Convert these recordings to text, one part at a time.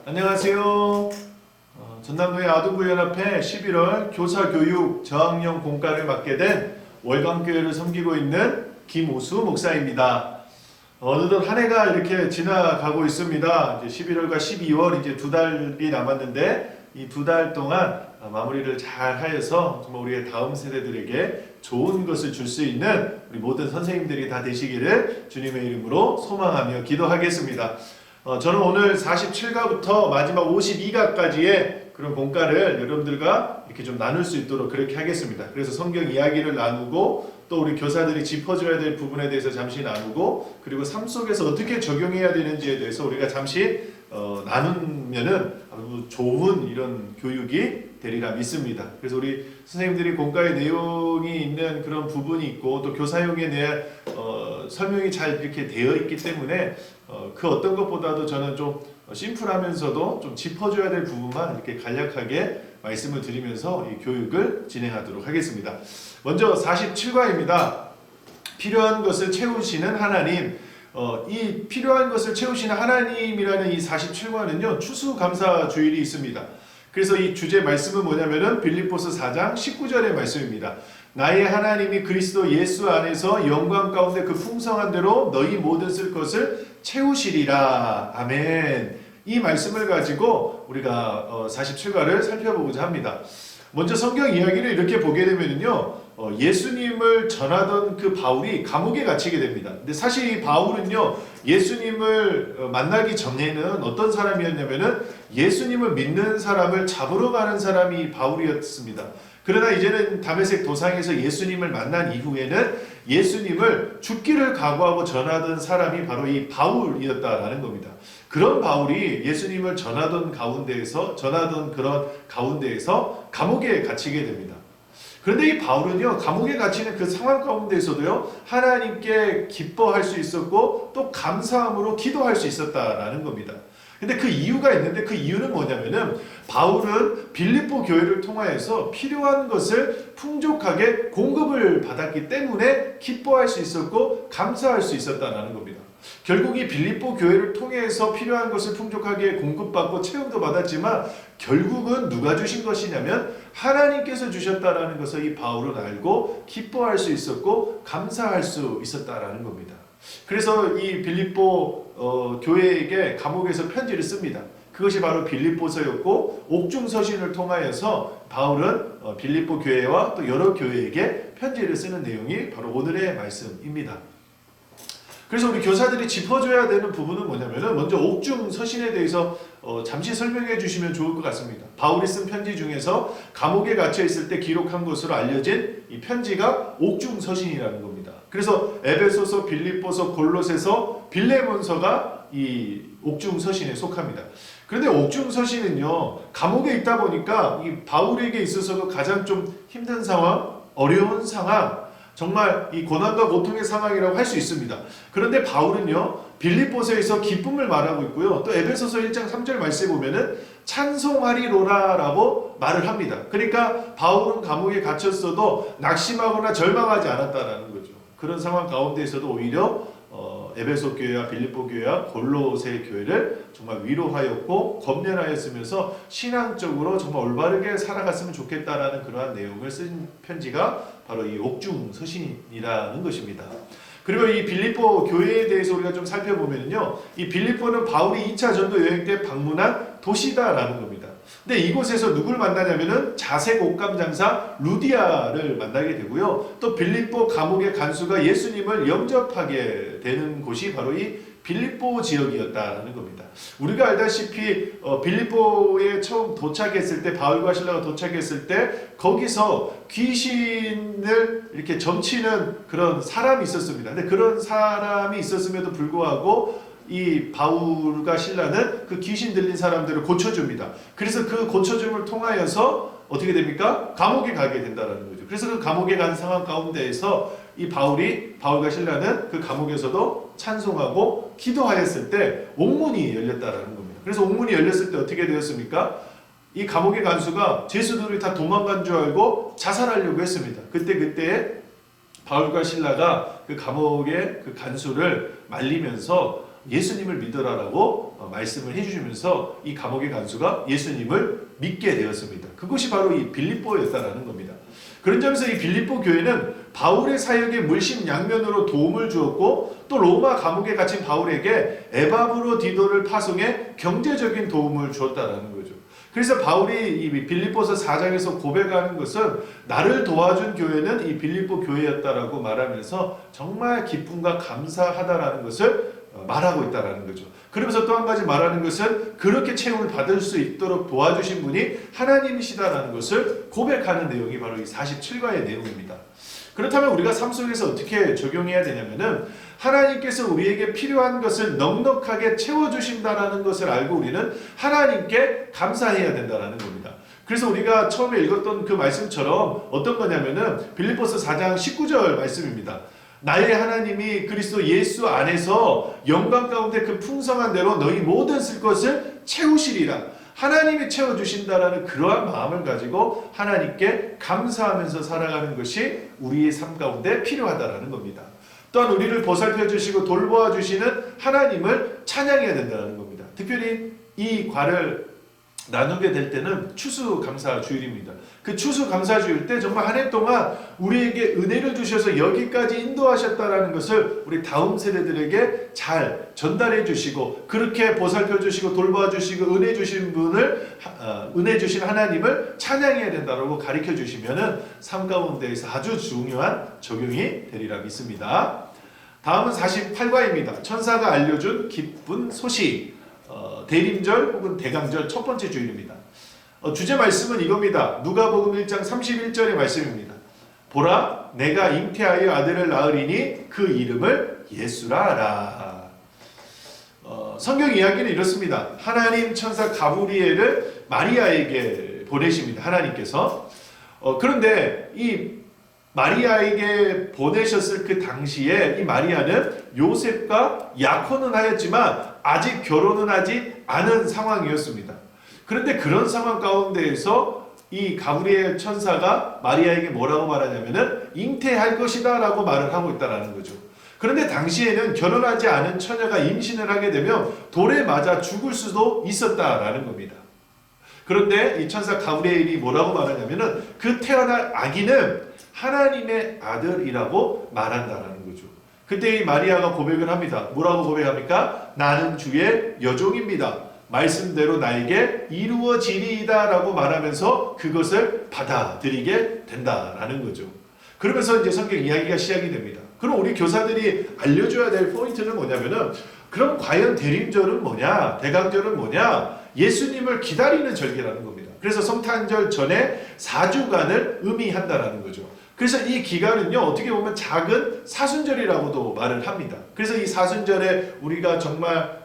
안녕하세요. 전남도의 아동구연합회 11월 교사교육 저학년 공과를 맡게 된 월광교회를 섬기고 있는 김오수 목사입니다. 어느덧 한 해가 이렇게 지나가고 있습니다. 이제 11월과 12월 이제 2달이 남았는데 이 2달 동안 마무리를 잘 하여서 정말 우리의 다음 세대들에게 좋은 것을 줄 수 있는 우리 모든 선생님들이 다 되시기를 주님의 이름으로 소망하며 기도하겠습니다. 저는 오늘 47가부터 마지막 52가까지의 그런 공과를 여러분들과 이렇게 좀 나눌 수 있도록 그렇게 하겠습니다. 그래서 성경 이야기를 나누고 또 우리 교사들이 짚어줘야 될 부분에 대해서 잠시 나누고 그리고 삶 속에서 어떻게 적용해야 되는지에 대해서 우리가 잠시 나누면은 아주 좋은 이런 교육이 되리라 믿습니다. 그래서 우리 선생님들이 공과의 내용이 있는 그런 부분이 있고 또 교사용에 대한 설명이 잘 이렇게 되어 있기 때문에 그 어떤 것보다도 저는 좀 심플하면서도 좀 짚어줘야 될 부분만 이렇게 간략하게 말씀을 드리면서 이 교육을 진행하도록 하겠습니다. 먼저 47과입니다. 필요한 것을 채우시는 하나님. 이 필요한 것을 채우시는 하나님이라는 이 47과는요 추수감사주일이 있습니다. 그래서 이 주제 말씀은 뭐냐면은 빌립보서 4장 19절의 말씀입니다. 나의 하나님이 그리스도 예수 안에서 영광 가운데 그 풍성한 대로 너희 모든 쓸 것을 채우시리라. 아멘. 이 말씀을 가지고 우리가 47과를 살펴보고자 합니다. 먼저 성경 이야기를 이렇게 보게 되면요. 예수님을 전하던 그 바울이 감옥에 갇히게 됩니다. 근데 사실 이 바울은요, 예수님을 만나기 전에는 어떤 사람이었냐면은 예수님을 믿는 사람을 잡으러 가는 사람이 바울이었습니다. 그러나 이제는 다메섹 도상에서 예수님을 만난 이후에는 예수님을 죽기를 각오하고 전하던 사람이 바로 이 바울이었다라는 겁니다. 그런 바울이 예수님을 전하던 그런 가운데에서 감옥에 갇히게 됩니다. 그런데 이 바울은요, 감옥에 갇히는 그 상황 가운데에서도요, 하나님께 기뻐할 수 있었고, 또 감사함으로 기도할 수 있었다라는 겁니다. 근데 그 이유가 있는데 그 이유는 뭐냐면은, 바울은 빌립보 교회를 통하여서 필요한 것을 풍족하게 공급을 받았기 때문에 기뻐할 수 있었고, 감사할 수 있었다라는 겁니다. 결국 이 빌립보 교회를 통해서 필요한 것을 풍족하게 공급받고 체험도 받았지만 결국은 누가 주신 것이냐면 하나님께서 주셨다라는 것을 이 바울은 알고 기뻐할 수 있었고 감사할 수 있었다라는 겁니다. 그래서 이 빌립보 교회에게 감옥에서 편지를 씁니다. 그것이 바로 빌립보서였고 옥중서신을 통하여서 바울은 빌립보 교회와 또 여러 교회에게 편지를 쓰는 내용이 바로 오늘의 말씀입니다. 그래서 우리 교사들이 짚어줘야 되는 부분은 뭐냐면은 먼저 옥중서신에 대해서 잠시 설명해 주시면 좋을 것 같습니다. 바울이 쓴 편지 중에서 감옥에 갇혀 있을 때 기록한 것으로 알려진 이 편지가 옥중서신이라는 겁니다. 그래서 에베소서, 빌립보서, 골로새서, 빌레몬서가 이 옥중서신에 속합니다. 그런데 옥중서신은요 감옥에 있다 보니까 이 바울에게 있어서도 가장 좀 힘든 상황, 어려운 상황, 정말 이 고난과 고통의 상황이라고 할 수 있습니다. 그런데 바울은요 빌립보서에서 기쁨을 말하고 있고요. 또 에베소서 1장 3절 말씀에 보면은 찬송하리로라라고 말을 합니다. 그러니까 바울은 감옥에 갇혔어도 낙심하거나 절망하지 않았다라는 거죠. 그런 상황 가운데에서도 오히려 에베소 교회와 빌립보 교회와 골로새 교회를 정말 위로하였고 권면하였으면서 신앙적으로 정말 올바르게 살아갔으면 좋겠다라는 그러한 내용을 쓴 편지가 바로 이 옥중서신이라는 것입니다. 그리고 이 빌립보 교회에 대해서 우리가 좀 살펴보면요, 이 빌립보는 바울이 2차 전도 여행 때 방문한 도시다라는 겁니다. 근데 이곳에서 누굴 만나냐면은 자색 옷감 장사 루디아를 만나게 되고요. 또 빌립보 감옥의 간수가 예수님을 영접하게 되는 곳이 바로 이 빌립보 지역이었다라는 겁니다. 우리가 알다시피 빌립보에 처음 도착했을 때 바울과 실라가 도착했을 때 거기서 귀신을 이렇게 점치는 그런 사람이 있었습니다. 근데 그런 사람이 있었음에도 불구하고 이 바울과 실라는 그 귀신 들린 사람들을 고쳐줍니다. 그래서 그 고쳐줌을 통하여서 어떻게 됩니까? 감옥에 가게 된다는 거죠. 그래서 그 감옥에 간 상황 가운데에서 이 바울과 실라는 그 감옥에서도 찬송하고 기도하였을 때 옥문이 열렸다라는 겁니다. 그래서 옥문이 열렸을 때 어떻게 되었습니까? 이 감옥의 간수가 죄수들이 다 도망간 줄 알고 자살하려고 했습니다. 그때 바울과 실라가 그 감옥의 그 간수를 말리면서 예수님을 믿어라라고 말씀을 해주시면서 이 감옥의 간수가 예수님을 믿게 되었습니다. 그것이 바로 이 빌립보였다라는 겁니다. 그런 점에서 이 빌립보 교회는 바울의 사역에 물심양면으로 도움을 주었고 또 로마 감옥에 갇힌 바울에게 에바브로디도를 파송해 경제적인 도움을 주었다라는 거죠. 그래서 바울이 이 빌립보서 4장에서 고백하는 것은 나를 도와준 교회는 이 빌립보 교회였다라고 말하면서 정말 기쁨과 감사하다라는 것을 말하고 있다라는 거죠. 그러면서 또 한 가지 말하는 것은 그렇게 체험을 받을 수 있도록 도와주신 분이 하나님이시다라는 것을 고백하는 내용이 바로 이 47과의 내용입니다. 그렇다면 우리가 삶 속에서 어떻게 적용해야 되냐면은 하나님께서 우리에게 필요한 것을 넉넉하게 채워주신다라는 것을 알고 우리는 하나님께 감사해야 된다라는 겁니다. 그래서 우리가 처음에 읽었던 그 말씀처럼 어떤 거냐면은 빌립보서 4장 19절 말씀입니다. 나의 하나님이 그리스도 예수 안에서 영광 가운데 그 풍성한 대로 너희 모든 쓸 것을 채우시리라. 하나님이 채워주신다라는 그러한 마음을 가지고 하나님께 감사하면서 살아가는 것이 우리의 삶 가운데 필요하다라는 겁니다. 또한 우리를 보살펴 주시고 돌보아 주시는 하나님을 찬양해야 된다는 겁니다. 특별히 이 과를 나누게 될 때는 추수감사주일입니다. 그 추수감사주일 때 정말 한 해 동안 우리에게 은혜를 주셔서 여기까지 인도하셨다라는 것을 우리 다음 세대들에게 잘 전달해 주시고 그렇게 보살펴 주시고 돌봐 주시고 은혜 주신 분을 은혜 주신 하나님을 찬양해야 된다고 가르쳐 주시면은 삶 가운데에서 아주 중요한 적용이 되리라 믿습니다. 다음은 48과입니다. 천사가 알려준 기쁜 소식. 대림절 혹은 대강절 첫 번째 주일입니다. 주제 말씀은 이겁니다. 누가복음 1장 31절의 말씀입니다. 보라, 내가 잉태하여 아들을 낳으리니 그 이름을 예수라 하라. 성경 이야기는 이렇습니다. 하나님 천사 가브리엘을 마리아에게 보내십니다. 하나님께서. 그런데 이 마리아에게 보내셨을 그 당시에 이 마리아는 요셉과 약혼은 하였지만 아직 결혼은 하지 않은 상황이었습니다. 그런데 그런 상황 가운데에서 이 가브리엘 천사가 마리아에게 뭐라고 말하냐면은 잉태할 것이다 라고 말을 하고 있다는 거죠. 그런데 당시에는 결혼하지 않은 처녀가 임신을 하게 되면 돌에 맞아 죽을 수도 있었다라는 겁니다. 그런데 이 천사 가브리엘이 뭐라고 말하냐면은 그 태어날 아기는 하나님의 아들이라고 말한다라는 거죠. 그때 이 마리아가 고백을 합니다. 뭐라고 고백합니까? 나는 주의 여종입니다. 말씀대로 나에게 이루어지리이다 라고 말하면서 그것을 받아들이게 된다라는 거죠. 그러면서 이제 성경 이야기가 시작이 됩니다. 그럼 우리 교사들이 알려줘야 될 포인트는 뭐냐면은 그럼 과연 대림절은 뭐냐? 대강절은 뭐냐? 예수님을 기다리는 절기라는 겁니다. 그래서 성탄절 전에 4주간을 의미한다라는 거죠. 그래서 이 기간은요, 어떻게 보면 작은 사순절이라고도 말을 합니다. 그래서 이 사순절에 우리가 정말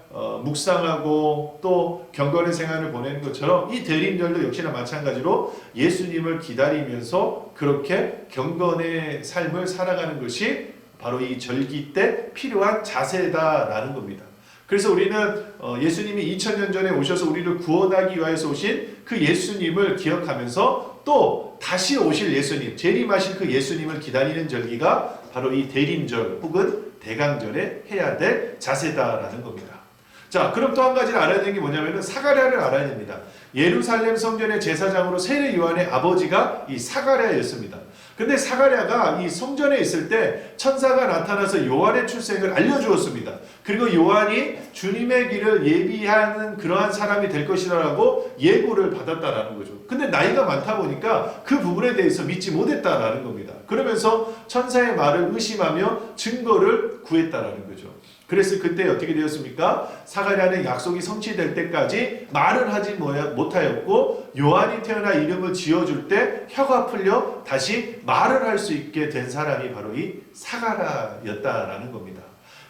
묵상하고 또 경건의 생활을 보내는 것처럼 이 대림절도 역시나 마찬가지로 예수님을 기다리면서 그렇게 경건의 삶을 살아가는 것이 바로 이 절기 때 필요한 자세다라는 겁니다. 그래서 우리는 예수님이 2000년 전에 오셔서 우리를 구원하기 위해서 오신 그 예수님을 기억하면서 또 다시 오실 예수님, 재림하실 그 예수님을 기다리는 절기가 바로 이 대림절 혹은 대강절에 해야 될 자세다라는 겁니다. 자, 그럼 또 한 가지를 알아야 되는 게 뭐냐면은 사가랴를 알아야 됩니다. 예루살렘 성전의 제사장으로 세례 요한의 아버지가 이 사가랴였습니다. 근데 사가랴가 이 성전에 있을 때 천사가 나타나서 요한의 출생을 알려주었습니다. 그리고 요한이 주님의 길을 예비하는 그러한 사람이 될 것이라고 예고를 받았다라는 거죠. 근데 나이가 많다 보니까 그 부분에 대해서 믿지 못했다라는 겁니다. 그러면서 천사의 말을 의심하며 증거를 구했다라는 거죠. 그래서 그때 어떻게 되었습니까? 사가랴는 약속이 성취될 때까지 말을 하지 못하였고 요한이 태어나 이름을 지어줄 때 혀가 풀려 다시 말을 할 수 있게 된 사람이 바로 이 사가랴였다라는 겁니다.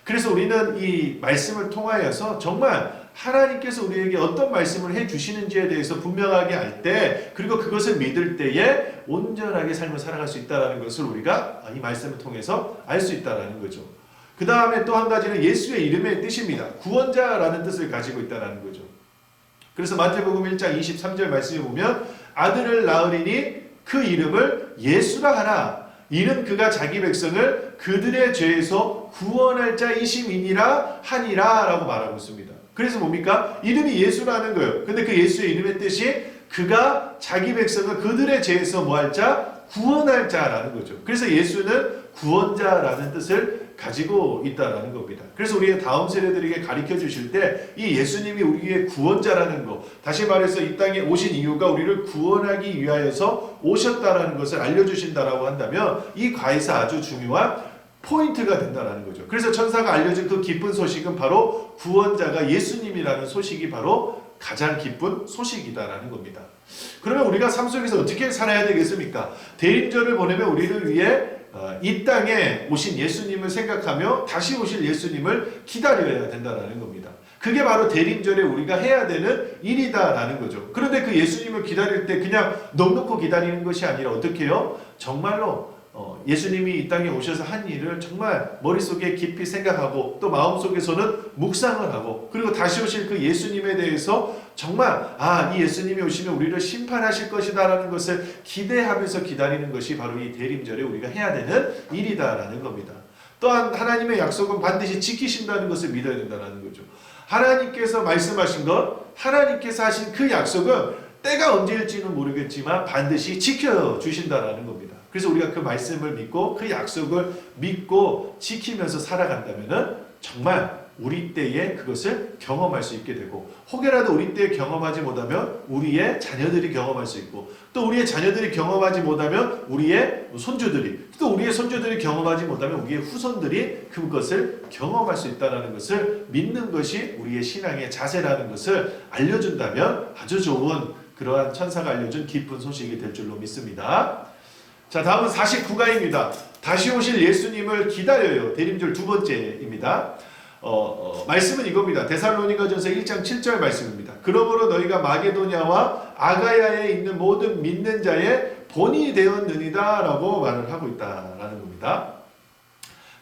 그래서 우리는 이 말씀을 통하여서 정말 하나님께서 우리에게 어떤 말씀을 해주시는지에 대해서 분명하게 알 때 그리고 그것을 믿을 때에 온전하게 삶을 살아갈 수 있다는 것을 우리가 이 말씀을 통해서 알 수 있다는 거죠. 그 다음에 또 한 가지는 예수의 이름의 뜻입니다. 구원자라는 뜻을 가지고 있다는 거죠. 그래서 마태복음 1장 23절 말씀에 보면 아들을 낳으리니 그 이름을 예수라 하라. 이는 그가 자기 백성을 그들의 죄에서 구원할 자이심이니라 하니라 라고 말하고 있습니다. 그래서 뭡니까? 이름이 예수라는 거예요. 근데 그 예수의 이름의 뜻이 그가 자기 백성을 그들의 죄에서 뭐 할 자? 구원할 자라는 거죠. 그래서 예수는 구원자라는 뜻을 가지고 있다라는 겁니다. 그래서 우리의 다음 세대들에게 가르쳐 주실 때 이 예수님이 우리의 구원자라는 거, 다시 말해서 이 땅에 오신 이유가 우리를 구원하기 위하여서 오셨다라는 것을 알려주신다라고 한다면 이 과에서 아주 중요한 포인트가 된다라는 거죠. 그래서 천사가 알려준 그 기쁜 소식은 바로 구원자가 예수님이라는 소식이 바로 가장 기쁜 소식이다라는 겁니다. 그러면 우리가 삶 속에서 어떻게 살아야 되겠습니까? 대림절을 보내면 우리를 위해 이 땅에 오신 예수님을 생각하며 다시 오실 예수님을 기다려야 된다는 겁니다. 그게 바로 대림절에 우리가 해야 되는 일이다라는 거죠. 그런데 그 예수님을 기다릴 때 그냥 넉넉히 기다리는 것이 아니라 어떻게 해요? 정말로 예수님이 이 땅에 오셔서 한 일을 정말 머릿속에 깊이 생각하고 또 마음속에서는 묵상을 하고 그리고 다시 오실 그 예수님에 대해서 정말 이 예수님이 오시면 우리를 심판하실 것이다라는 것을 기대하면서 기다리는 것이 바로 이 대림절에 우리가 해야 되는 일이다라는 겁니다. 또한 하나님의 약속은 반드시 지키신다는 것을 믿어야 된다는 거죠. 하나님께서 말씀하신 것, 하나님께서 하신 그 약속은 때가 언제일지는 모르겠지만 반드시 지켜주신다라는 겁니다. 그래서 우리가 그 말씀을 믿고 그 약속을 믿고 지키면서 살아간다면 정말 우리 때에 그것을 경험할 수 있게 되고 혹여라도 우리 때에 경험하지 못하면 우리의 자녀들이 경험할 수 있고 또 우리의 자녀들이 경험하지 못하면 우리의 손주들이 또 우리의 손주들이 경험하지 못하면 우리의 후손들이 그것을 경험할 수 있다는 것을 믿는 것이 우리의 신앙의 자세라는 것을 알려준다면 아주 좋은 그러한 천사가 알려준 기쁜 소식이 될 줄로 믿습니다. 자, 다음은 49가입니다. 다시 오실 예수님을 기다려요. 대림절 두 번째입니다. 말씀은 이겁니다. 데살로니가전서 1장 7절 말씀입니다. 그러므로 너희가 마게도냐와 아가야에 있는 모든 믿는 자의 본이 되었느니다 라고 말을 하고 있다라는 겁니다.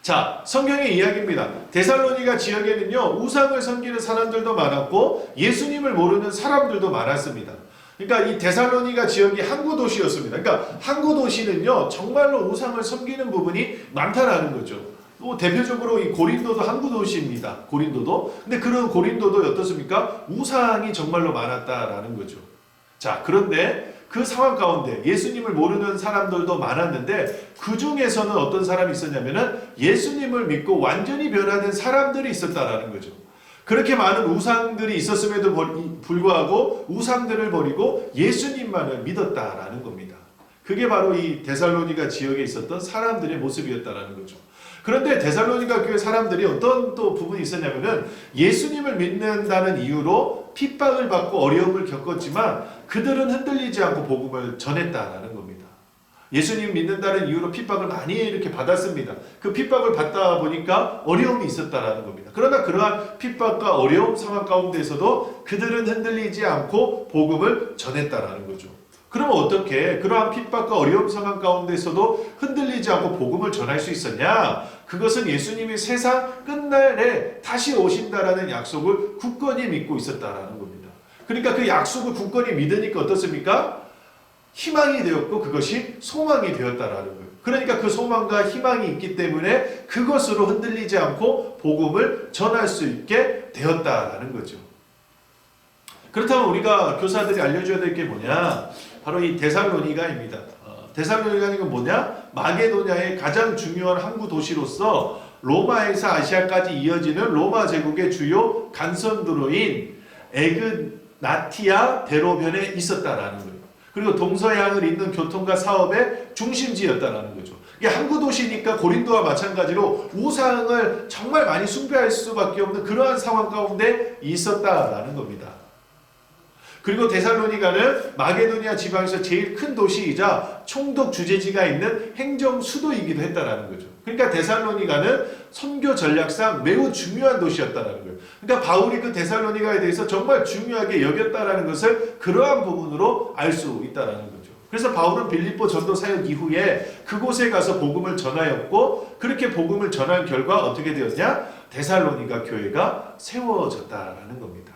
자, 성경의 이야기입니다. 데살로니가 지역에는요 우상을 섬기는 사람들도 많았고 예수님을 모르는 사람들도 많았습니다. 그러니까 이 데살로니가 지역이 항구 도시였습니다. 그러니까 항구 도시는요 정말로 우상을 섬기는 부분이 많다라는 거죠. 또 대표적으로 이 고린도도 항구 도시입니다. 고린도도. 근데 그런 고린도도 어떻습니까? 우상이 정말로 많았다라는 거죠. 자, 그런데 그 상황 가운데 예수님을 모르는 사람들도 많았는데 그 중에서는 어떤 사람이 있었냐면은 예수님을 믿고 완전히 변화된 사람들이 있었다라는 거죠. 그렇게 많은 우상들이 있었음에도 불구하고 우상들을 버리고 예수님만을 믿었다라는 겁니다. 그게 바로 이 데살로니가 지역에 있었던 사람들의 모습이었다라는 거죠. 그런데 데살로니가 교회 사람들이 어떤 또 부분이 있었냐면은 예수님을 믿는다는 이유로 핍박을 받고 어려움을 겪었지만 그들은 흔들리지 않고 복음을 전했다라는 겁니다. 예수님 믿는다는 이유로 핍박을 많이 이렇게 받았습니다. 그 핍박을 받다 보니까 어려움이 있었다라는 겁니다. 그러나 그러한 핍박과 어려움 상황 가운데서도 그들은 흔들리지 않고 복음을 전했다라는 거죠. 그러면 어떻게 그러한 핍박과 어려움 상황 가운데서도 흔들리지 않고 복음을 전할 수 있었냐? 그것은 예수님이 세상 끝날에 다시 오신다라는 약속을 굳건히 믿고 있었다라는 겁니다. 그러니까 그 약속을 굳건히 믿으니까 어떻습니까? 희망이 되었고 그것이 소망이 되었다라는 거예요. 그러니까 그 소망과 희망이 있기 때문에 그것으로 흔들리지 않고 복음을 전할 수 있게 되었다라는 거죠. 그렇다면 우리가 교사들이 알려줘야 될 게 뭐냐? 바로 이 데살로니가입니다. 데살로니가는 뭐냐? 마게도냐의 가장 중요한 항구 도시로서 로마에서 아시아까지 이어지는 로마 제국의 주요 간선도로인 에그나티아 대로변에 있었다라는 거예요. 그리고 동서양을 잇는 교통과 사업의 중심지였다라는 거죠. 이게 항구 도시니까 고린도와 마찬가지로 우상을 정말 많이 숭배할 수밖에 없는 그러한 상황 가운데 있었다라는 겁니다. 그리고 데살로니가는 마게도니아 지방에서 제일 큰 도시이자 총독 주재지가 있는 행정 수도이기도 했다라는 거죠. 그러니까 데살로니가는 선교 전략상 매우 중요한 도시였다라는 거예요. 그러니까 바울이 그 데살로니가에 대해서 정말 중요하게 여겼다라는 것을 그러한 부분으로 알 수 있다라는 거죠. 그래서 바울은 빌립보 전도 사역 이후에 그곳에 가서 복음을 전하였고 그렇게 복음을 전한 결과 어떻게 되었냐? 데살로니가 교회가 세워졌다라는 겁니다.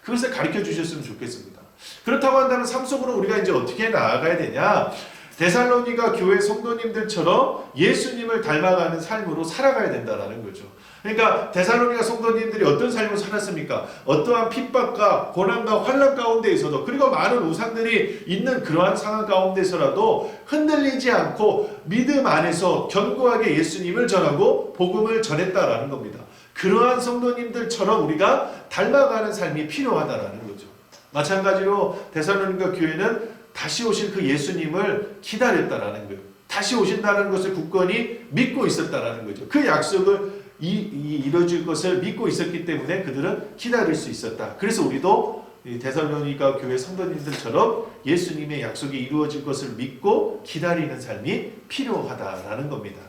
그것을 가르쳐 주셨으면 좋겠습니다. 그렇다고 한다면 삶 속으로 우리가 이제 어떻게 나아가야 되냐? 데살로니가 교회 성도님들처럼 예수님을 닮아가는 삶으로 살아가야 된다는 거죠. 그러니까 데살로니가 성도님들이 어떤 삶을 살았습니까? 어떠한 핍박과 고난과 환난 가운데에서도, 그리고 많은 우상들이 있는 그러한 상황 가운데서라도 흔들리지 않고 믿음 안에서 견고하게 예수님을 전하고 복음을 전했다라는 겁니다. 그러한 성도님들처럼 우리가 닮아가는 삶이 필요하다라는 거죠. 마찬가지로 데살로니가 교회는 다시 오실 그 예수님을 기다렸다라는 거예요. 다시 오신다는 것을 굳건히 믿고 있었다라는 거죠. 그 약속을 이뤄질 것을 믿고 있었기 때문에 그들은 기다릴 수 있었다. 그래서 우리도 데살로니가 교회 성도님들처럼 예수님의 약속이 이루어질 것을 믿고 기다리는 삶이 필요하다라는 겁니다.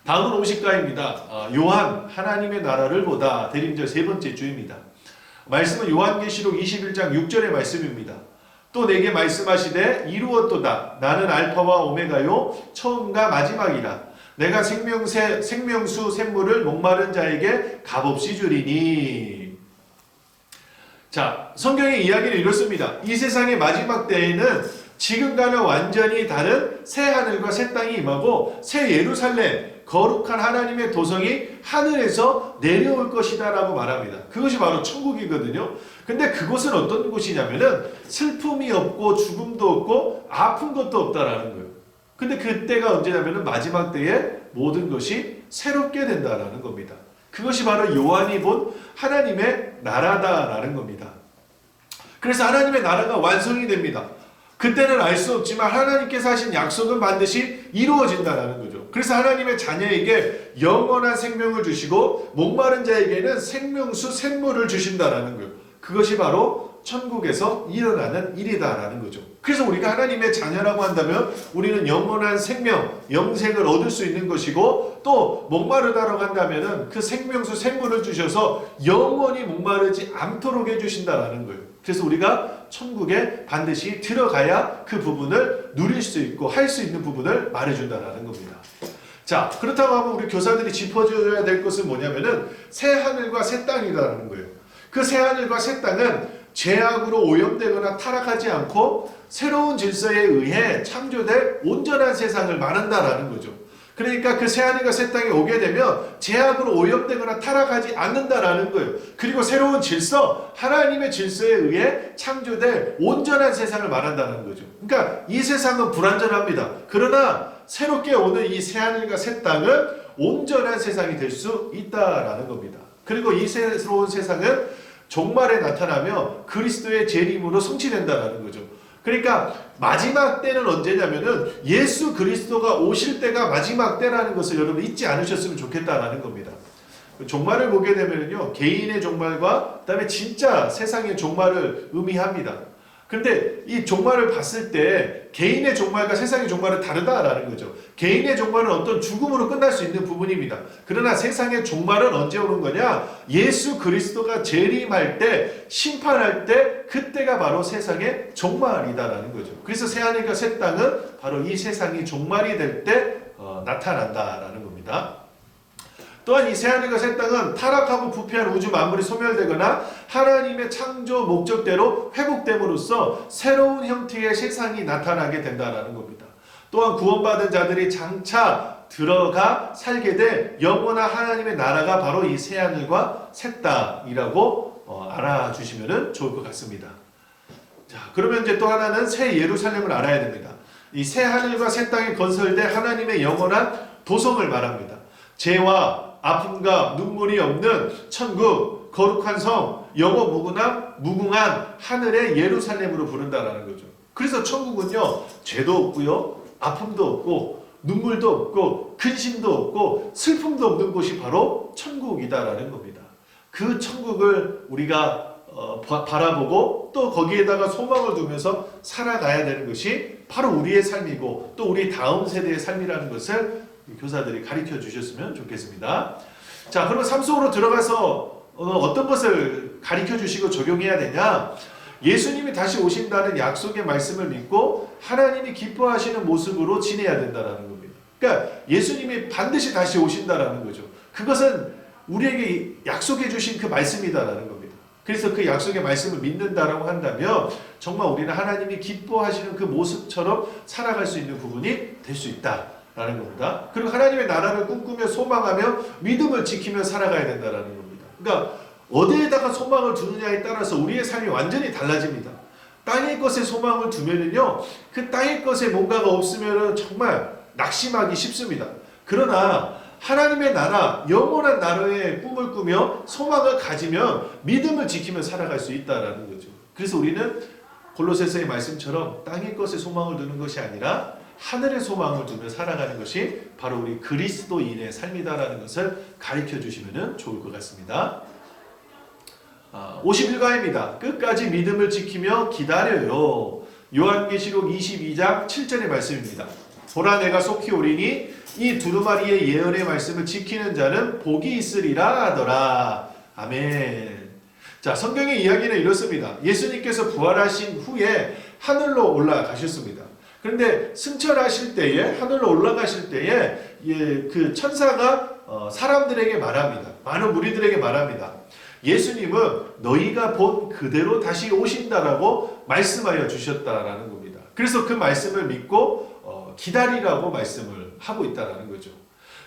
다음은 50가입니다. 요한 하나님의 나라를 보다 대림절 세 번째 주입니다. 말씀은 요한계시록 21장 6절의 말씀입니다. 또 내게 말씀하시되 이루었도다. 나는 알파와 오메가요 처음과 마지막이라. 내가 생명수 샘물을 목마른 자에게 값없이 주리니. 자, 성경의 이야기는 이렇습니다. 이 세상의 마지막 때에는 지금과는 완전히 다른 새 하늘과 새 땅이 임하고 새 예루살렘, 거룩한 하나님의 도성이 하늘에서 내려올 것이다 라고 말합니다. 그것이 바로 천국이거든요. 근데 그곳은 어떤 곳이냐면은 슬픔이 없고 죽음도 없고 아픈 것도 없다라는 거예요. 근데 그때가 언제냐면은 마지막 때에 모든 것이 새롭게 된다라는 겁니다. 그것이 바로 요한이 본 하나님의 나라다라는 겁니다. 그래서 하나님의 나라가 완성이 됩니다. 그때는 알 수 없지만 하나님께서 하신 약속은 반드시 이루어진다는 거죠. 그래서 하나님의 자녀에게 영원한 생명을 주시고 목마른 자에게는 생명수 샘물을 주신다는 거예요. 그것이 바로 천국에서 일어나는 일이다라는 거죠. 그래서 우리가 하나님의 자녀라고 한다면 우리는 영원한 생명, 영생을 얻을 수 있는 것이고, 또 목마르다라고 한다면 그 생명수 샘물을 주셔서 영원히 목마르지 않도록 해주신다라는 거예요. 그래서 우리가 천국에 반드시 들어가야 그 부분을 누릴 수 있고 할 수 있는 부분을 말해준다라는 겁니다. 자, 그렇다고 하면 우리 교사들이 짚어줘야 될 것은 뭐냐면은 새 하늘과 새 땅이라는 거예요. 그 새 하늘과 새 땅은 죄악으로 오염되거나 타락하지 않고 새로운 질서에 의해 창조될 온전한 세상을 말한다라는 거죠. 그러니까 그 새 하늘과 새 땅에 오게 되면 죄악으로 오염되거나 타락하지 않는다라는 거예요. 그리고 새로운 질서, 하나님의 질서에 의해 창조될 온전한 세상을 말한다는 거죠. 그러니까 이 세상은 불완전합니다. 그러나 새롭게 오는 이 새 하늘과 새 땅은 온전한 세상이 될 수 있다라는 겁니다. 그리고 이 새로운 세상은 종말에 나타나며 그리스도의 재림으로 성취된다라는 거죠. 그러니까 마지막 때는 언제냐면은 예수 그리스도가 오실 때가 마지막 때라는 것을 여러분 잊지 않으셨으면 좋겠다라는 겁니다. 종말을 보게 되면요, 개인의 종말과 그다음에 진짜 세상의 종말을 의미합니다. 그런데 이 종말을 봤을 때 개인의 종말과 세상의 종말은 다르다라는 거죠. 개인의 종말은 어떤 죽음으로 끝날 수 있는 부분입니다. 그러나 세상의 종말은 언제 오는 거냐? 예수 그리스도가 재림할 때, 심판할 때, 그때가 바로 세상의 종말이다라는 거죠. 그래서 새 하늘과 새 땅은 바로 이 세상이 종말이 될 때 나타난다라는 겁니다. 또한 이 새하늘과 새 땅은 타락하고 부패한 우주 만물이 소멸되거나 하나님의 창조 목적대로 회복됨으로써 새로운 형태의 세상이 나타나게 된다는 겁니다. 또한 구원받은 자들이 장차 들어가 살게 될 영원한 하나님의 나라가 바로 이 새하늘과 새 땅이라고 알아주시면 좋을 것 같습니다. 자, 그러면 이제 또 하나는 새 예루살렘을 알아야 됩니다. 이 새 하늘과 새 땅에 건설된 하나님의 영원한 도성을 말합니다. 죄와 아픔과 눈물이 없는 천국, 거룩한 성, 영어 무궁한 하늘의 예루살렘으로 부른다라는 거죠. 그래서 천국은요, 죄도 없고요, 아픔도 없고, 눈물도 없고, 근심도 없고, 슬픔도 없는 곳이 바로 천국이다라는 겁니다. 그 천국을 우리가 바라보고 또 거기에다가 소망을 두면서 살아가야 되는 것이 바로 우리의 삶이고 또 우리 다음 세대의 삶이라는 것을 교사들이 가르쳐 주셨으면 좋겠습니다. 자, 그러면 삶 속으로 들어가서 어떤 것을 가르쳐 주시고 적용해야 되냐? 예수님이 다시 오신다는 약속의 말씀을 믿고 하나님이 기뻐하시는 모습으로 지내야 된다는 겁니다. 그러니까 예수님이 반드시 다시 오신다는 거죠. 그것은 우리에게 약속해 주신 그 말씀이다라는 겁니다. 그래서 그 약속의 말씀을 믿는다라고 한다면 정말 우리는 하나님이 기뻐하시는 그 모습처럼 살아갈 수 있는 부분이 될 수 있다라는 겁니다. 그리고 하나님의 나라를 꿈꾸며 소망하며 믿음을 지키며 살아가야 된다라는 겁니다. 그러니까 어디에다가 소망을 두느냐에 따라서 우리의 삶이 완전히 달라집니다. 땅의 것에 소망을 두면은요, 그 땅의 것에 뭔가가 없으면은 정말 낙심하기 쉽습니다. 그러나 하나님의 나라, 영원한 나라의 꿈을 꾸며 소망을 가지면 믿음을 지키며 살아갈 수 있다라는 거죠. 그래서 우리는 골로새서의 말씀처럼 땅의 것에 소망을 두는 것이 아니라 하늘의 소망을 두며 살아가는 것이 바로 우리 그리스도인의 삶이다라는 것을 가르쳐 주시면 좋을 것 같습니다. 51가입니다. 끝까지 믿음을 지키며 기다려요. 요한계시록 22장 7절의 말씀입니다. 보라 내가 속히 오리니 이 두루마리의 예언의 말씀을 지키는 자는 복이 있으리라 하더라. 아멘. 자, 성경의 이야기는 이렇습니다. 예수님께서 부활하신 후에 하늘로 올라가셨습니다. 그런데 승천하실 때에, 하늘로 올라가실 때에 그 천사가 사람들에게 말합니다. 많은 무리들에게 말합니다. 예수님은 너희가 본 그대로 다시 오신다라고 말씀하여 주셨다라는 겁니다. 그래서 그 말씀을 믿고 기다리라고 말씀을 하고 있다라는 거죠.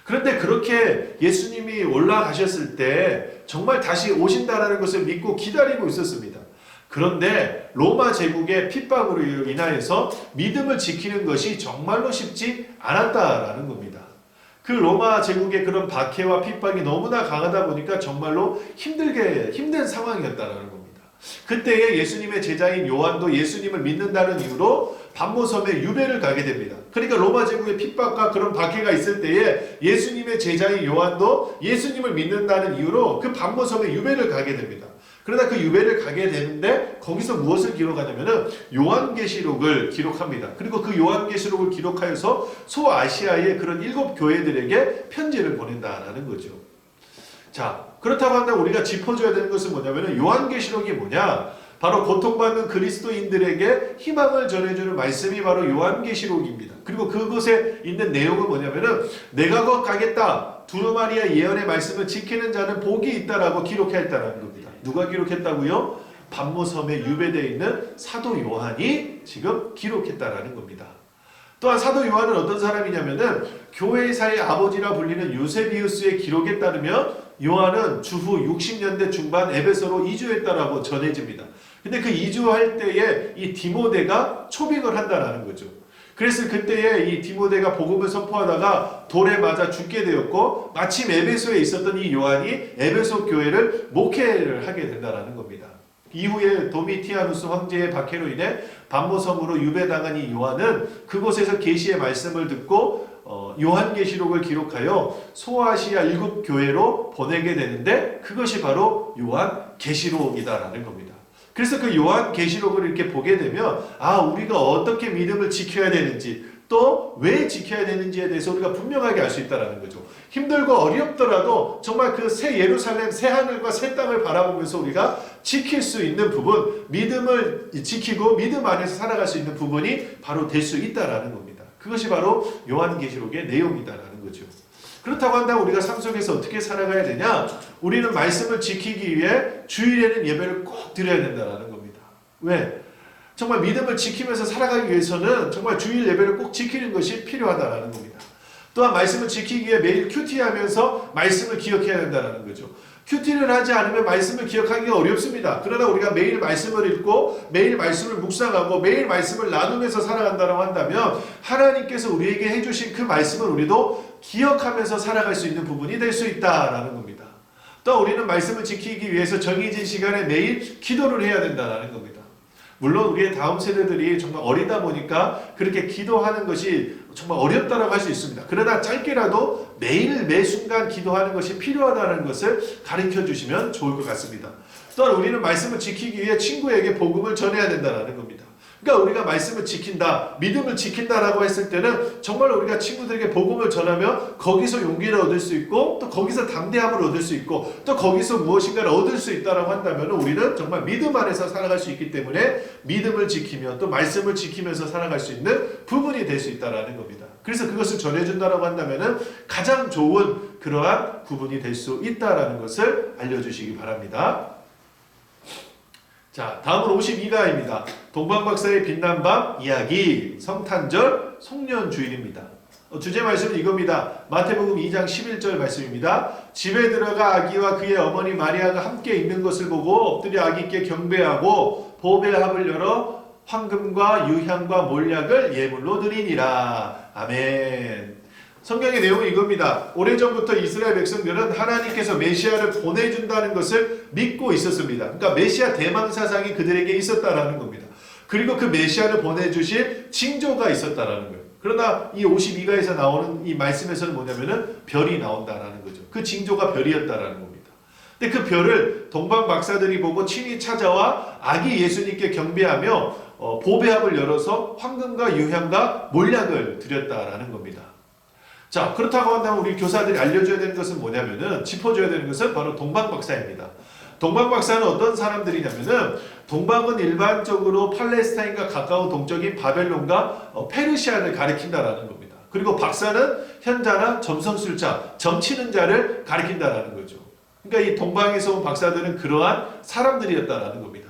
그런데 그렇게 예수님이 올라가셨을 때 정말 다시 오신다라는 것을 믿고 기다리고 있었습니다. 그런데 로마 제국의 핍박으로 인하여서 믿음을 지키는 것이 정말로 쉽지 않았다라는 겁니다. 그 로마 제국의 그런 박해와 핍박이 너무나 강하다 보니까 정말로 힘든 상황이었다는 겁니다. 그때에 예수님의 제자인 요한도 예수님을 믿는다는 이유로 반모섬에 유배를 가게 됩니다. 그러니까 로마 제국의 핍박과 그런 박해가 있을 때에 예수님의 제자인 요한도 예수님을 믿는다는 이유로 그 반모섬에 유배를 가게 됩니다. 그러다 그 유배를 가게 되는데 거기서 무엇을 기록하냐면은 요한계시록을 기록합니다. 그리고 그 요한계시록을 기록하여서 소아시아의 그런 7 교회들에게 편지를 보낸다라는 거죠. 자, 그렇다고 한다면 우리가 짚어줘야 되는 것은 뭐냐면은 요한계시록이 뭐냐? 바로 고통받는 그리스도인들에게 희망을 전해주는 말씀이 바로 요한계시록입니다. 그리고 그것에 있는 내용은 뭐냐면은 내가 곧 가겠다. 두루마리의 예언의 말씀을 지키는 자는 복이 있다라고 기록했다는 겁니다. 누가 기록했다고요? 반모섬에 유배되어 있는 사도 요한이 지금 기록했다라는 겁니다. 또한 사도 요한은 어떤 사람이냐면은 교회사의 아버지라 불리는 요세비우스의 기록에 따르면 요한은 주후 60년대 중반 에베소로 이주했다라고 전해집니다. 근데 그 이주할 때에 이 디모데가 초빙을 한다라는 거죠. 그래서 그때에 이 디모데가 복음을 선포하다가 돌에 맞아 죽게 되었고 마침 에베소에 있었던 이 요한이 에베소 교회를 목회를 하게 된다라는 겁니다. 이후에 도미티아누스 황제의 박해로 인해 반모섬으로 유배당한 이 요한은 그곳에서 계시의 말씀을 듣고 요한계시록을 기록하여 소아시아 7 교회로 보내게 되는데 그것이 바로 요한계시록이다라는 겁니다. 그래서 그 요한계시록을 이렇게 보게 되면 우리가 어떻게 믿음을 지켜야 되는지 또 왜 지켜야 되는지에 대해서 우리가 분명하게 알 수 있다는 거죠. 힘들고 어렵더라도 정말 그 새 예루살렘, 새 하늘과 새 땅을 바라보면서 우리가 지킬 수 있는 부분, 믿음을 지키고 믿음 안에서 살아갈 수 있는 부분이 바로 될 수 있다는 겁니다. 그것이 바로 요한계시록의 내용이다라는 거죠. 그렇다고 한다면 우리가 삶 속에서 어떻게 살아가야 되냐? 우리는 말씀을 지키기 위해 주일에는 예배를 꼭 드려야 된다는 겁니다. 왜? 정말 믿음을 지키면서 살아가기 위해서는 정말 주일 예배를 꼭 지키는 것이 필요하다는 겁니다. 또한 말씀을 지키기 위해 매일 큐티하면서 말씀을 기억해야 된다는 거죠. 큐티를 하지 않으면 말씀을 기억하기가 어렵습니다. 그러나 우리가 매일 말씀을 읽고 매일 말씀을 묵상하고 매일 말씀을 나누면서 살아간다고 한다면 하나님께서 우리에게 해주신 그 말씀을 우리도 기억하면서 살아갈 수 있는 부분이 될 수 있다라는 겁니다. 또 우리는 말씀을 지키기 위해서 정해진 시간에 매일 기도를 해야 된다는 겁니다. 물론 우리의 다음 세대들이 정말 어리다 보니까 그렇게 기도하는 것이 정말 어렵다라고 할 수 있습니다. 그러나 짧게라도 매일 매 순간 기도하는 것이 필요하다는 것을 가르쳐 주시면 좋을 것 같습니다. 또한 우리는 말씀을 지키기 위해 친구에게 복음을 전해야 된다는 겁니다. 그러니까 우리가 말씀을 지킨다, 믿음을 지킨다라고 했을 때는 정말 우리가 친구들에게 복음을 전하며 거기서 용기를 얻을 수 있고 또 거기서 담대함을 얻을 수 있고 또 거기서 무엇인가를 얻을 수 있다라고 한다면 우리는 정말 믿음 안에서 살아갈 수 있기 때문에 믿음을 지키며 또 말씀을 지키면서 살아갈 수 있는 부분이 될 수 있다라는 겁니다. 그래서 그것을 전해준다라고 한다면 가장 좋은 그러한 부분이 될 수 있다라는 것을 알려주시기 바랍니다. 자, 다음은 52가입니다. 동방박사의 빛난 밤 이야기, 성탄절, 송년주일입니다. 주제 말씀은 이겁니다. 마태복음 2장 11절 말씀입니다. 집에 들어가 아기와 그의 어머니 마리아가 함께 있는 것을 보고 엎드려 아기께 경배하고 보배 합을 열어 황금과 유향과 몰약을 예물로 드리니라. 아멘. 성경의 내용은 이겁니다. 오래전부터 이스라엘 백성들은 하나님께서 메시아를 보내준다는 것을 믿고 있었습니다. 그러니까 메시아 대망 사상이 그들에게 있었다라는 겁니다. 그리고 그 메시아를 보내주실 징조가 있었다라는 거예요. 그러나 이 52가에서 나오는 이 말씀에서는 뭐냐면은 별이 나온다라는 거죠. 그 징조가 별이었다라는 겁니다. 근데 그 별을 동방 박사들이 보고 친히 찾아와 아기 예수님께 경배하며 보배합을 열어서 황금과 유향과 몰약을 드렸다라는 겁니다. 자, 그렇다고 한다면 우리 교사들이 알려줘야 되는 것은 뭐냐면은, 짚어줘야 되는 것은 바로 동방박사입니다. 동방박사는 어떤 사람들이냐면은, 동방은 일반적으로 팔레스타인과 가까운 동쪽인 바벨론과 페르시아를 가리킨다라는 겁니다. 그리고 박사는 현자나 점성술자, 점치는 자를 가리킨다라는 거죠. 그러니까 이 동방에서 온 박사들은 그러한 사람들이었다라는 겁니다.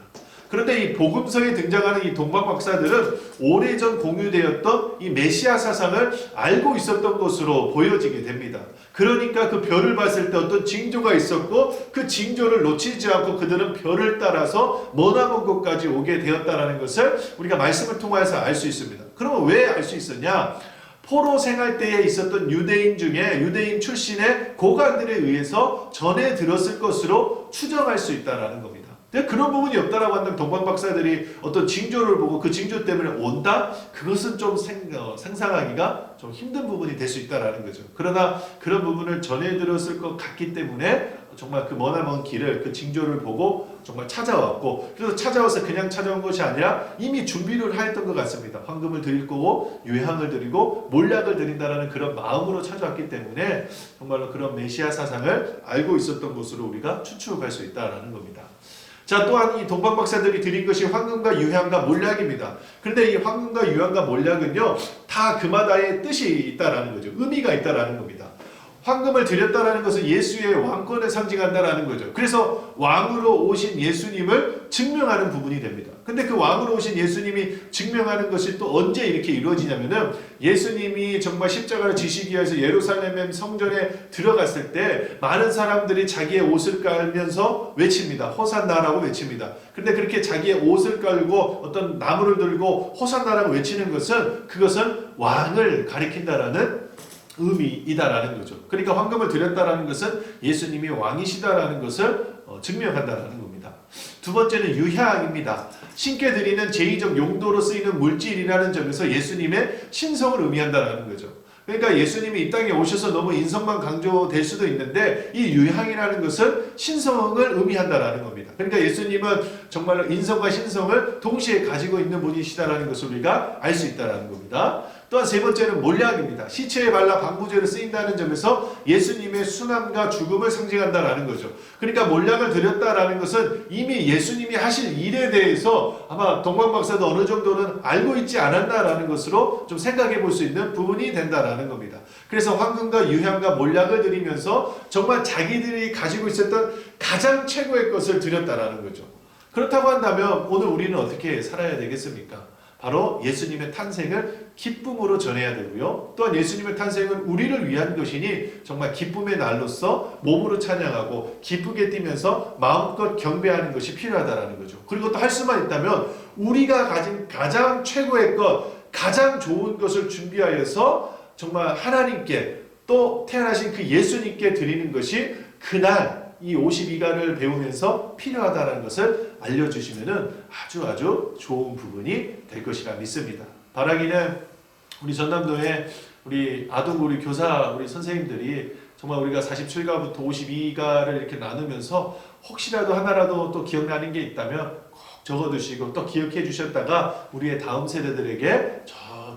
그런데 이 복음서에 등장하는 이 동방 박사들은 오래전 공유되었던 이 메시아 사상을 알고 있었던 것으로 보여지게 됩니다. 그러니까 그 별을 봤을 때 어떤 징조가 있었고 그 징조를 놓치지 않고 그들은 별을 따라서 머나먼 곳까지 오게 되었다는 것을 우리가 말씀을 통해서 알 수 있습니다. 그러면 왜 알 수 있었냐? 포로 생활 때에 있었던 유대인 중에 유대인 출신의 고관들에 의해서 전해 들었을 것으로 추정할 수 있다는 겁니다. 그런 부분이 없다라고 한다면 동방 박사들이 어떤 징조를 보고 그 징조 때문에 온다? 그것은 좀 상상하기가 좀 힘든 부분이 될 수 있다라는 거죠. 그러나 그런 부분을 전해 들었을 것 같기 때문에 정말 그 머나먼 길을 그 징조를 보고 정말 찾아왔고, 그래서 찾아와서 그냥 찾아온 것이 아니라 이미 준비를 하였던 것 같습니다. 황금을 드릴 거고 유향을 드리고 몰약을 드린다라는 그런 마음으로 찾아왔기 때문에 정말로 그런 메시아 사상을 알고 있었던 것으로 우리가 추측할 수 있다라는 겁니다. 자, 또한 이 동방 박사들이 드린 것이 황금과 유향과 몰약입니다. 그런데 이 황금과 유향과 몰약은요, 다 그마다의 뜻이 있다라는 거죠. 의미가 있다라는 겁니다. 황금을 드렸다라는 것은 예수의 왕권을 상징한다라는 거죠. 그래서 왕으로 오신 예수님을 증명하는 부분이 됩니다. 근데 그 왕으로 오신 예수님이 증명하는 것이 또 언제 이렇게 이루어지냐면은, 예수님이 정말 십자가를 지시기 위해서 예루살렘 성전에 들어갔을 때 많은 사람들이 자기의 옷을 깔면서 외칩니다. 호산나라고 외칩니다. 근데 그렇게 자기의 옷을 깔고 어떤 나무를 들고 호산나라고 외치는 것은, 그것은 왕을 가리킨다라는 의미이다라는 거죠. 그러니까 황금을 드렸다라는 것은 예수님이 왕이시다라는 것을 증명한다라는 겁니다. 두 번째는 유향입니다. 신께 드리는 제의적 용도로 쓰이는 물질이라는 점에서 예수님의 신성을 의미한다라는 거죠. 그러니까 예수님이 이 땅에 오셔서 너무 인성만 강조될 수도 있는데, 이 유향이라는 것은 신성을 의미한다라는 겁니다. 그러니까 예수님은 정말로 인성과 신성을 동시에 가지고 있는 분이시다라는 것을 우리가 알 수 있다라는 겁니다. 또한 세 번째는 몰약입니다. 시체에 발라 방부제로 쓰인다는 점에서 예수님의 순환과 죽음을 상징한다라는 거죠. 그러니까 몰약을 드렸다라는 것은 이미 예수님이 하실 일에 대해서 아마 동방 박사도 어느 정도는 알고 있지 않았나라는 것으로 좀 생각해 볼 수 있는 부분이 된다라는 겁니다. 그래서 황금과 유향과 몰약을 드리면서 정말 자기들이 가지고 있었던 가장 최고의 것을 드렸다라는 거죠. 그렇다고 한다면 오늘 우리는 어떻게 살아야 되겠습니까? 바로 예수님의 탄생을 기쁨으로 전해야 되고요. 또한 예수님의 탄생은 우리를 위한 것이니 정말 기쁨의 날로서 몸으로 찬양하고 기쁘게 뛰면서 마음껏 경배하는 것이 필요하다는 거죠. 그리고 또 할 수만 있다면 우리가 가진 가장 최고의 것, 가장 좋은 것을 준비하여서 정말 하나님께, 또 태어나신 그 예수님께 드리는 것이 그날 이 52가를 배우면서 필요하다는 것을 알려주시면은 아주 좋은 부분이 될 것이라 믿습니다. 바라기는 우리 전남도에 우리 아동 우리 교사 우리 선생님들이 정말 우리가 47가부터 52가를 이렇게 나누면서 혹시라도 하나라도 또 기억나는 게 있다면 꼭 적어두시고 또 기억해 주셨다가 우리의 다음 세대들에게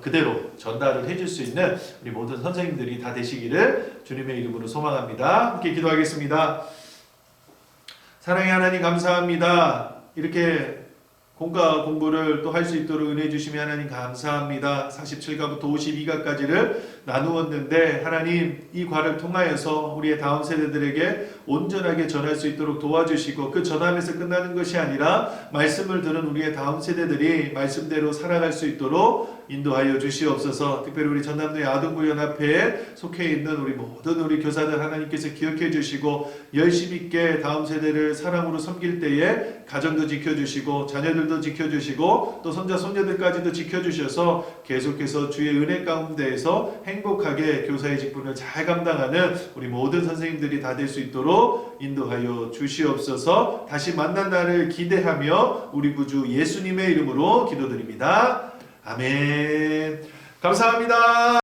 그대로 전달을 해줄 수 있는 우리 모든 선생님들이 다 되시기를 주님의 이름으로 소망합니다. 함께 기도하겠습니다. 사랑의 하나님 감사합니다. 이렇게 공부를 또 할 수 있도록 은혜해 주시면 하나님 감사합니다. 47가부터 52가까지를 나누었는데 하나님 이 과를 통하여서 우리의 다음 세대들에게 온전하게 전할 수 있도록 도와주시고 그 전함에서 끝나는 것이 아니라 말씀을 들은 우리의 다음 세대들이 말씀대로 살아갈 수 있도록 인도하여 주시옵소서. 특별히 우리 전남도의 아동구연합회에 속해 있는 우리 모든 우리 교사들 하나님께서 기억해 주시고 열심 있게 다음 세대를 사랑으로 섬길 때에 가정도 지켜주시고 자녀들도 지켜주시고 또 손자 손녀들까지도 지켜주셔서 계속해서 주의 은혜 가운데에서 행복하게 교사의 직분을 잘 감당하는 우리 모든 선생님들이 다 될 수 있도록 인도하여 주시옵소서. 다시 만난 날을 기대하며 우리 구주 예수님의 이름으로 기도드립니다. 아멘. 감사합니다.